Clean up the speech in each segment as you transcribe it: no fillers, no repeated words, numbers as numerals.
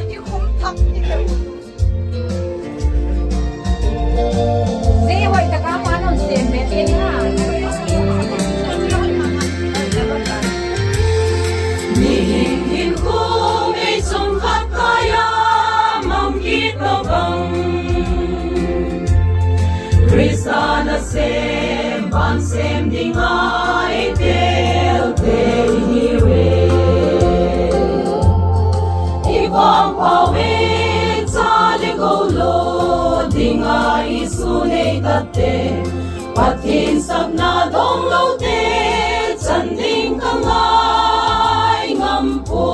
yêu không thật Di hoy taka manon sim metin ha Nhìn hình khung ấy sông khát kaya mong kít bao vòng Krista na xem ban xem đi ngay theo thế hiwe Ibang pawit sa ligolo di nga isunay tate Patin sab na dong lâu te sanding kangay ngampo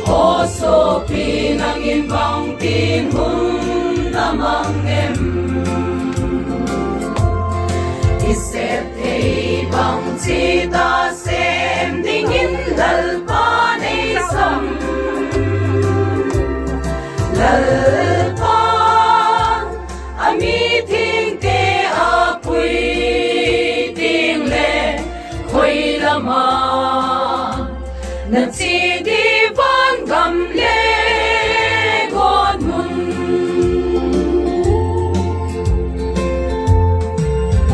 Oso pinangin bang tinhun namang em Isip hey bang cita sem dingin lalpan ay sam Lalpan amiting te apoy ting le Koy lama Natsidivan gamle God mun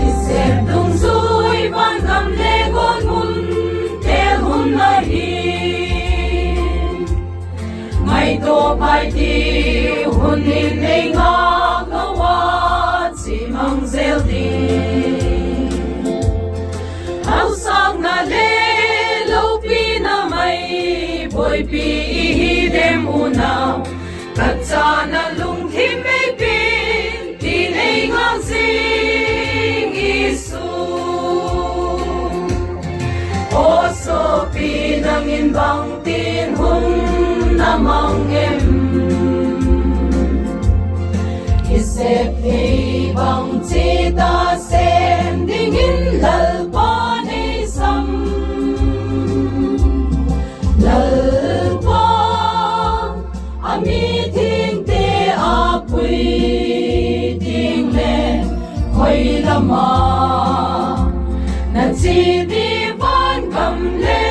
Isip dung suy van gamle God mun Tel hun mahin Ngay to pai ti hun in ay ngak ngawat Si mang zel din Ang sang na le Boy pi ihidem unaw Katsa na lunghim ay pin Tinay ngang sing isu Oso pinangin bang tinhun namang em Isip hey bang cita sem Dingin lalpan ay sam Lalpan amiting te apoy ting le Koy lama Natsidivan gamle